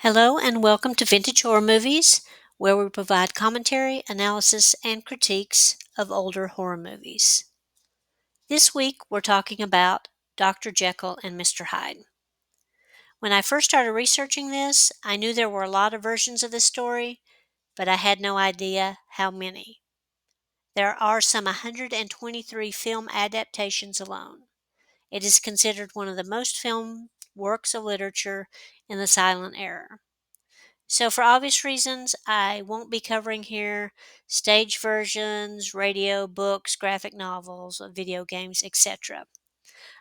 Hello and welcome to Vintage Horror Movies, where we provide commentary, analysis, and critiques of older horror movies. This week we're talking about Dr. Jekyll and Mr. Hyde. When I first started researching this, I knew there were a lot of versions of this story, but I had no idea how many. There are some 123 film adaptations alone. It is considered one of the most filmed works of literature in the silent era. So, for obvious reasons, I won't be covering here stage versions, radio, books, graphic novels, video games, etc.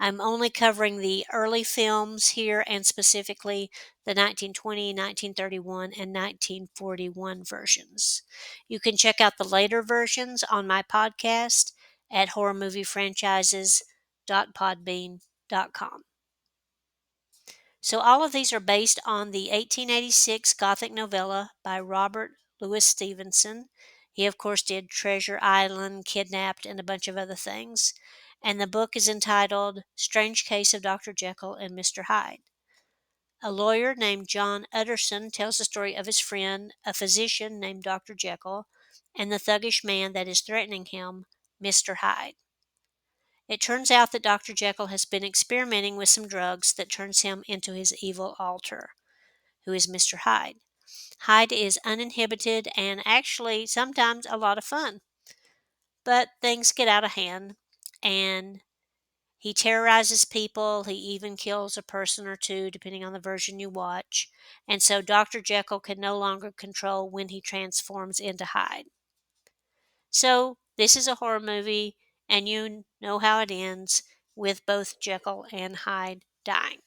I'm only covering the early films here and specifically the 1920, 1931, and 1941 versions. You can check out the later versions on my podcast at horrormoviefranchises.podbean.com. So all of these are based on the 1886 Gothic novella by Robert Louis Stephenson. He, of course, did Treasure Island, Kidnapped, and a bunch of other things. And the book is entitled Strange Case of Dr. Jekyll and Mr. Hyde. A lawyer named John Utterson tells the story of his friend, a physician named Dr. Jekyll, and the thuggish man that is threatening him, Mr. Hyde. It turns out that Dr. Jekyll has been experimenting with some drugs that turns him into his evil alter, who is Mr. Hyde. Hyde is uninhibited and actually sometimes a lot of fun. But things get out of hand and he terrorizes people. He even kills a person or two, depending on the version you watch. And so Dr. Jekyll can no longer control when he transforms into Hyde. So this is a horror movie, and you know how it ends with both Jekyll and Hyde dying.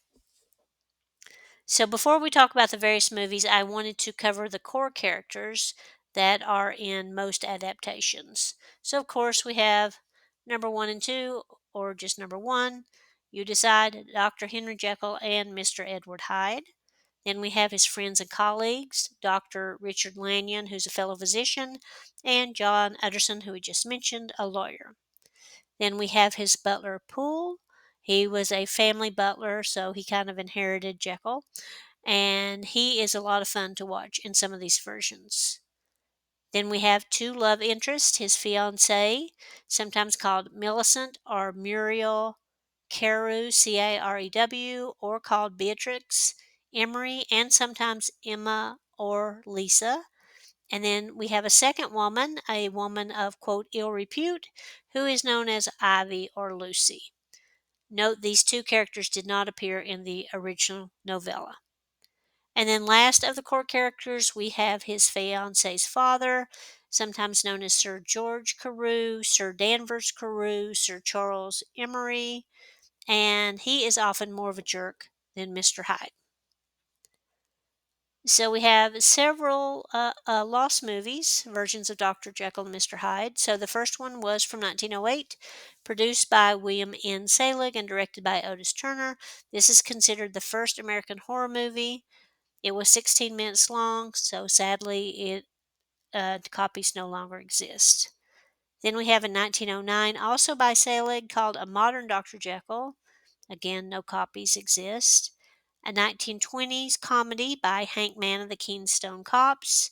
So before we talk about the various movies, I wanted to cover the core characters that are in most adaptations. So of course we have number 1 and 2, or just number 1. You decide, Dr. Henry Jekyll and Mr. Edward Hyde. Then we have his friends and colleagues, Dr. Richard Lanyon, who's a fellow physician, and John Utterson, who we just mentioned, a lawyer. Then we have his butler, Poole. He was a family butler, so he kind of inherited Jekyll. And he is a lot of fun to watch in some of these versions. Then we have two love interests, his fiancée, sometimes called Millicent or Muriel Carew, Carew, or called Beatrix Emery, and sometimes Emma or Lisa. And then we have a second woman, a woman of, quote, ill repute, who is known as Ivy or Lucy. Note these two characters did not appear in the original novella. And then last of the core characters, we have his fiance's father, sometimes known as Sir George Carew, Sir Danvers Carew, Sir Charles Emery, and he is often more of a jerk than Mr. Hyde. So we have several lost movies, versions of Dr. Jekyll and Mr. Hyde. So the first one was from 1908, produced by William N. Selig and directed by Otis Turner. This is considered the first American horror movie. It was 16 minutes long, so sadly copies no longer exist. Then we have in 1909, also by Selig, called A Modern Dr. Jekyll. Again, no copies exist. A 1920s comedy by Hank Mann of the Keystone Cops.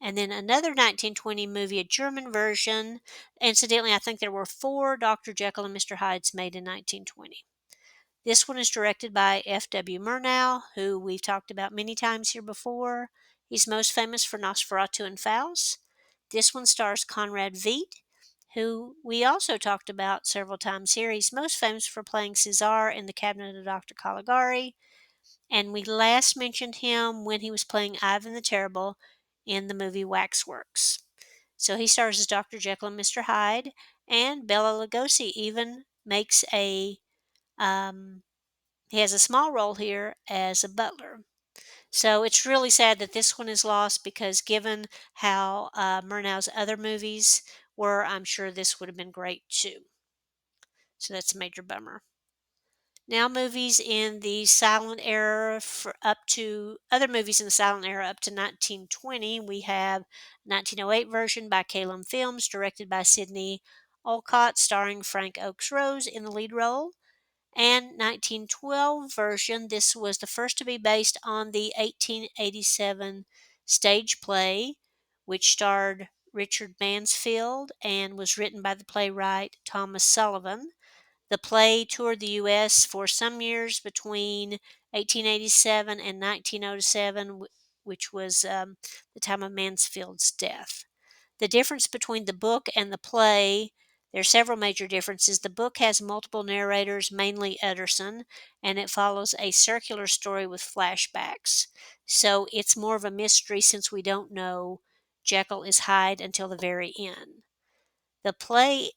And then another 1920 movie, a German version. Incidentally, I think there were 4 Dr. Jekyll and Mr. Hydes made in 1920. This one is directed by F.W. Murnau, who we've talked about many times here before. He's most famous for Nosferatu and Faust. This one stars Conrad Veidt, who we also talked about several times here. He's most famous for playing Caesar in The Cabinet of Dr. Caligari, and we last mentioned him when he was playing Ivan the Terrible in the movie Waxworks. So he stars as Dr. Jekyll and Mr. Hyde, and Bela Lugosi even makes he has a small role here as a butler. So it's really sad that this one is lost because given how Murnau's other movies were, I'm sure this would have been great too. So that's a major bummer. Now movies in the silent era other movies in the silent era up to 1920. We have 1908 version by Kalem Films, directed by Sidney Olcott, starring Frank Oakes Rose in the lead role. And 1912 version, this was the first to be based on the 1887 stage play, which starred Richard Mansfield and was written by the playwright Thomas Sullivan. The play toured the U.S. for some years between 1887 and 1907, which was the time of Mansfield's death. The difference between the book and the play, there are several major differences. The book has multiple narrators, mainly Utterson, and it follows a circular story with flashbacks. So it's more of a mystery since we don't know Jekyll is Hyde until the very end. The play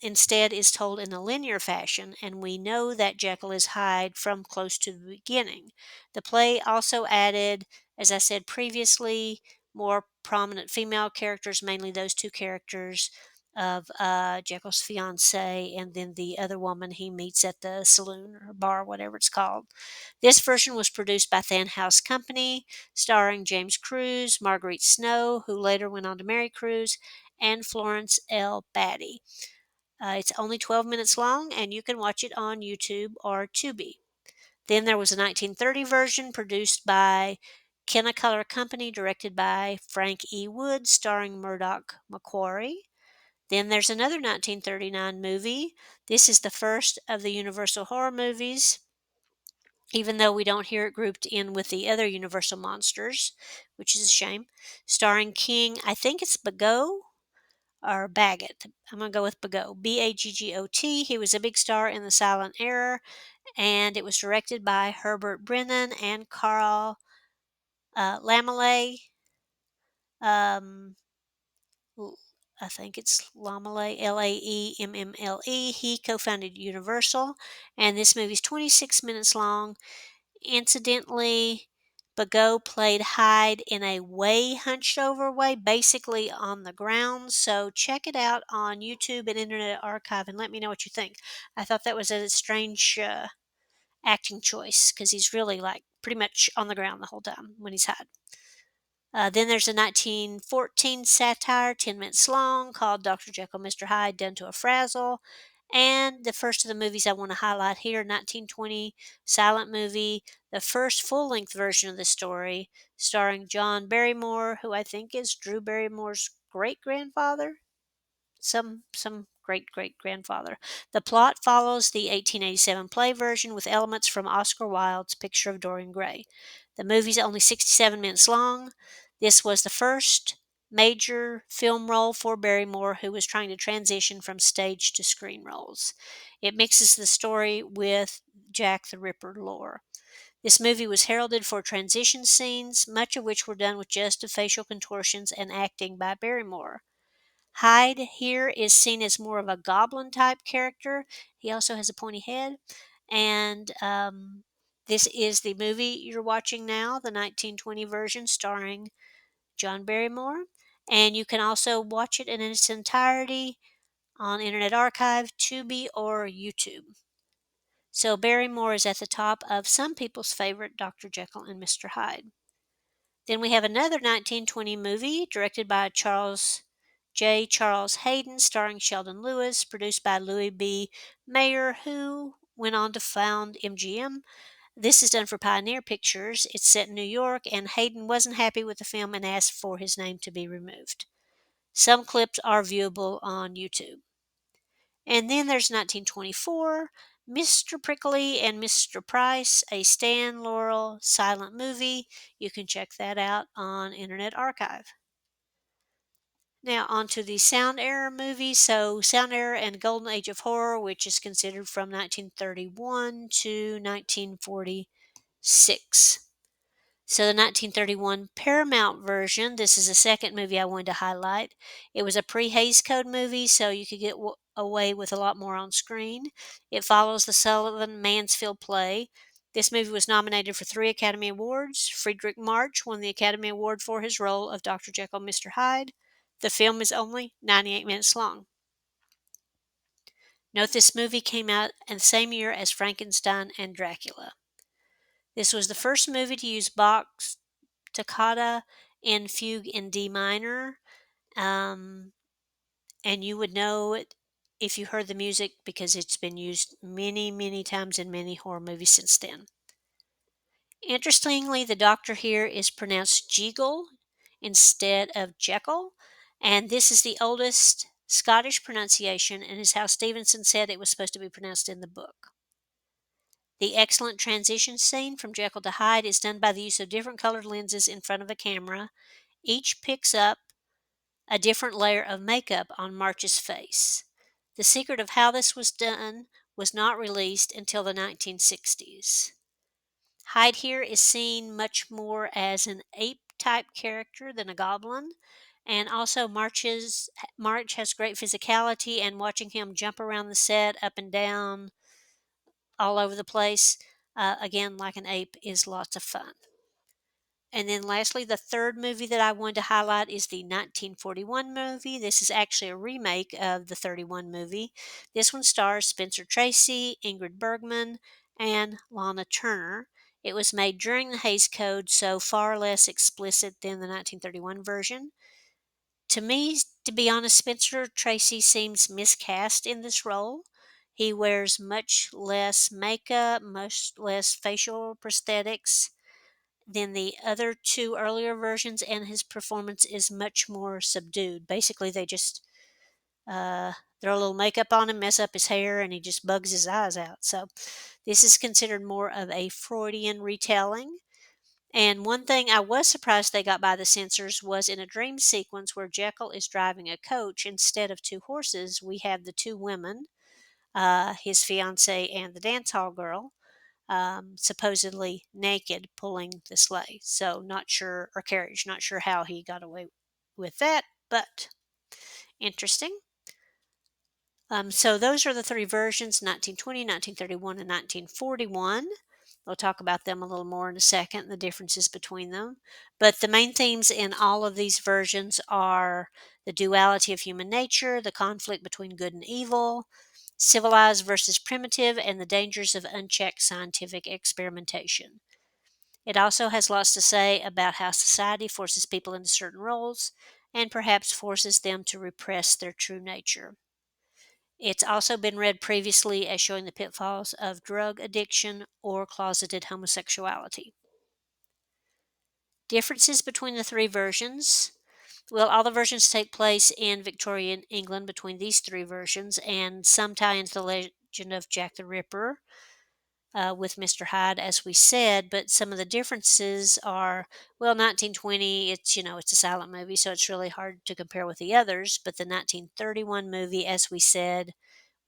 instead is told in a linear fashion, and we know that Jekyll is Hyde from close to the beginning. The play also added, as I said previously, more prominent female characters, mainly those two characters of Jekyll's fiancée and then the other woman he meets at the saloon or bar, whatever it's called. This version was produced by Than House Company, starring James Cruise, Marguerite Snow, who later went on to marry Cruise, and Florence L. Batty. It's only 12 minutes long, and you can watch it on YouTube or Tubi. Then there was a 1930 version produced by Kennacolor Company, directed by Frank E. Wood, starring Murdoch Macquarie. Then there's another 1939 movie. This is the first of the Universal horror movies, even though we don't hear it grouped in with the other Universal monsters, which is a shame. Starring King, I think it's Bagot or Baggett. I'm going to go with Bagot. Baggot. He was a big star in the silent era, and it was directed by Herbert Brennan and Carl Laemmle. Um, I think it's Laemmle, Laemmle. He co founded Universal, and this movie's 26 minutes long. Incidentally, Bagot played Hyde in a way hunched over way, basically on the ground. So check it out on YouTube and Internet Archive and let me know what you think. I thought that was a strange acting choice because he's really like pretty much on the ground the whole time when he's Hyde. Then there's a 1914 satire, 10 minutes long, called Dr. Jekyll and Mr Hyde Done to a Frazzle. And the first of the movies I want to highlight here, 1920 silent movie, the first full-length version of the story, starring John Barrymore, who I think is Drew Barrymore's great-grandfather. Some great-great-grandfather. The plot follows the 1887 play version with elements from Oscar Wilde's Picture of Dorian Gray. The movie's only 67 minutes long. This was the first major film role for Barrymore, who was trying to transition from stage to screen roles. It mixes the story with Jack the Ripper lore. This movie was heralded for transition scenes, much of which were done with just facial contortions and acting by Barrymore. Hyde here is seen as more of a goblin type character. He also has a pointy head. And this is the movie you're watching now, the 1920 version starring John Barrymore. And you can also watch it in its entirety on Internet Archive, Tubi, or YouTube. So Barrymore is at the top of some people's favorite Dr. Jekyll and Mr. Hyde. Then we have another 1920 movie directed by Charles Hayden, starring Sheldon Lewis, produced by Louis B. Mayer, who went on to found MGM. This is done for Pioneer Pictures. It's set in New York, and Hayden wasn't happy with the film and asked for his name to be removed. Some clips are viewable on YouTube. And then there's 1924, Mr. Prickly and Mr. Price, a Stan Laurel silent movie. You can check that out on Internet Archive. Now, on to the Sound Era movies. So, Sound Era and Golden Age of Horror, which is considered from 1931 to 1946. So, the 1931 Paramount version, this is the second movie I wanted to highlight. It was a pre Hays Code movie, so you could get away with a lot more on screen. It follows the Sullivan Mansfield play. This movie was nominated for 3 Academy Awards. Fredric March won the Academy Award for his role of Dr. Jekyll and Mr. Hyde. The film is only 98 minutes long. Note this movie came out in the same year as Frankenstein and Dracula. This was the first movie to use Bach's Toccata and Fugue in D minor, and you would know it if you heard the music because it's been used many, many times in many horror movies since then. Interestingly, the doctor here is pronounced Jekyll instead of Jekyll, and this is the oldest Scottish pronunciation and is how Stevenson said it was supposed to be pronounced in the book. The excellent transition scene from Jekyll to Hyde is done by the use of different colored lenses in front of a camera. Each picks up a different layer of makeup on March's face. The secret of how this was done was not released until the 1960s. Hyde here is seen much more as an ape-type character than a goblin, and also March has great physicality, and watching him jump around the set up and down all over the place, again, like an ape, is lots of fun. And then lastly, the third movie that I wanted to highlight is the 1941 movie. This is actually a remake of the 31 movie. This one stars Spencer Tracy, Ingrid Bergman, and Lana Turner. It was made during the Hays Code, so far less explicit than the 1931 version. To me, to be honest, Spencer Tracy seems miscast in this role. He wears much less makeup, much less facial prosthetics than the other two earlier versions, and his performance is much more subdued. Basically, they just uh, throw a little makeup on him, mess up his hair, and he just bugs his eyes out. So, this is considered more of a Freudian retelling. And one thing I was surprised they got by the censors was in a dream sequence where Jekyll is driving a coach, instead of two horses, we have the two women, his fiancee and the dance hall girl, supposedly naked pulling the sleigh. So, not sure, or carriage, not sure how he got away with that, but interesting. So, those are the three versions: 1920, 1931, and 1941. We'll talk about them a little more in a second, the differences between them. But the main themes in all of these versions are the duality of human nature, the conflict between good and evil, civilized versus primitive, and the dangers of unchecked scientific experimentation. It also has lots to say about how society forces people into certain roles and perhaps forces them to repress their true nature. It's also been read previously as showing the pitfalls of drug addiction or closeted homosexuality. Differences between the three versions. Well, all the versions take place in Victorian England between these three versions, and some tie into the legend of Jack the Ripper with Mr. Hyde, as we said. But some of the differences are, well, 1920, it's a silent movie, so it's really hard to compare with the others. But the 1931 movie, as we said,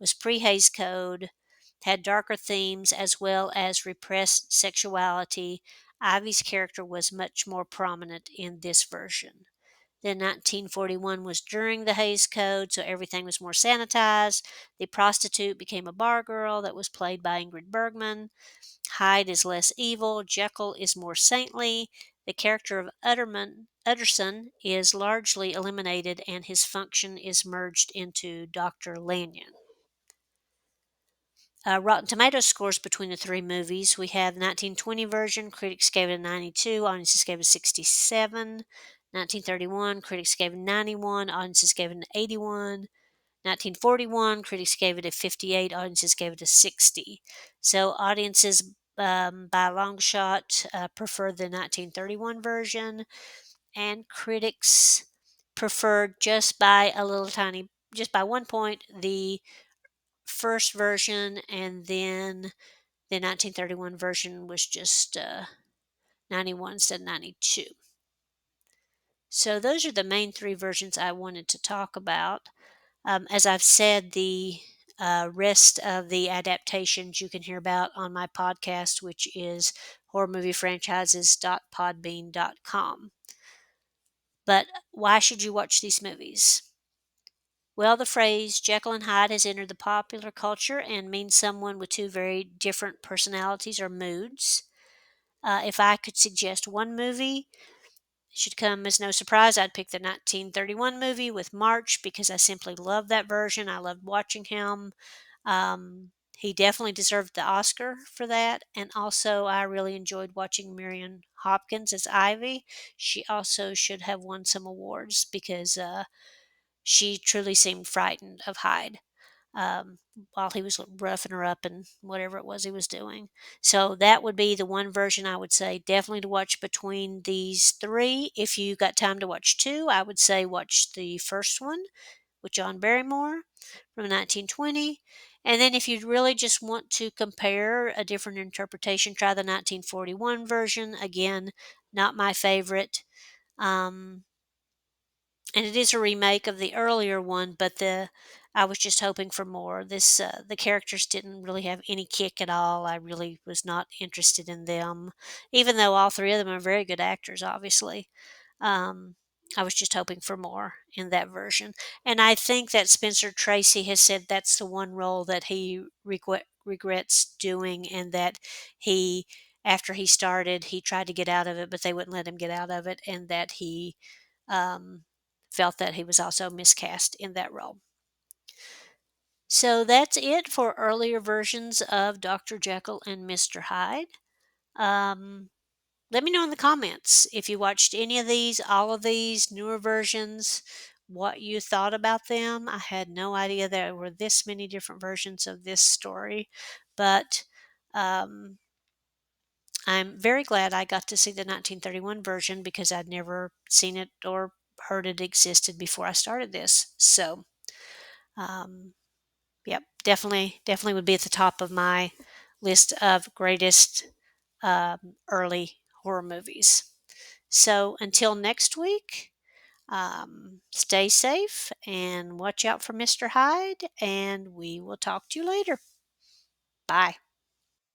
was pre-Hays Code, had darker themes as well as repressed sexuality. Ivy's character was much more prominent in this version. Then 1941 was during the Hays Code, so everything was more sanitized. The prostitute became a bar girl that was played by Ingrid Bergman. Hyde is less evil. Jekyll is more saintly. The character of Utterson is largely eliminated, and his function is merged into Dr. Lanyon. Rotten Tomatoes scores between the three movies. We have the 1920 version, critics gave it a 92, audiences gave it a 67. 1931, critics gave it a 91, audiences gave it an 81. 1941, critics gave it a 58, audiences gave it a 60. So audiences, by a long shot, prefer the 1931 version, and critics preferred just by 1 point, the first version, and then the 1931 version was just 91 instead of 92. So those are the main three versions I wanted to talk about. As I've said, the rest of the adaptations you can hear about on my podcast, which is horrormoviefranchises.podbean.com. But why should you watch these movies? Well, the phrase Jekyll and Hyde has entered the popular culture and means someone with two very different personalities or moods. If I could suggest one movie, it should come as no surprise, I'd pick the 1931 movie with March, because I simply love that version. I loved watching him. He definitely deserved the Oscar for that. And also, I really enjoyed watching Marion Hopkins as Ivy. She also should have won some awards because she truly seemed frightened of Hyde. um, while he was roughing her up and whatever it was he was doing. So that would be the one version I would say definitely to watch between these three. If you got time to watch two, I would say watch the first one with John Barrymore from 1920. And then if you really just want to compare a different interpretation, try the 1941 version. Again, not my favorite. Um, and it is a remake of the earlier one, but the I was just hoping for more. The characters didn't really have any kick at all. I really was not interested in them, even though all three of them are very good actors. Obviously, um, I was just hoping for more in that version. And I think that Spencer Tracy has said that's the one role that he regrets doing, and that he after he started, he tried to get out of it, but they wouldn't let him get out of it, and that he um, felt that he was also miscast in that role. So that's it for earlier versions of Dr. Jekyll and Mr. Hyde. Um, Let me know in the comments if you watched any of these, all of these newer versions, what you thought about them. I had no idea there were this many different versions of this story, but um, I'm very glad I got to see the 1931 version because I'd never seen it or heard it existed before I started this. So, um, yep, definitely would be at the top of my list of greatest early horror movies. So, until next week, stay safe and watch out for Mr. Hyde, and we will talk to you later. Bye.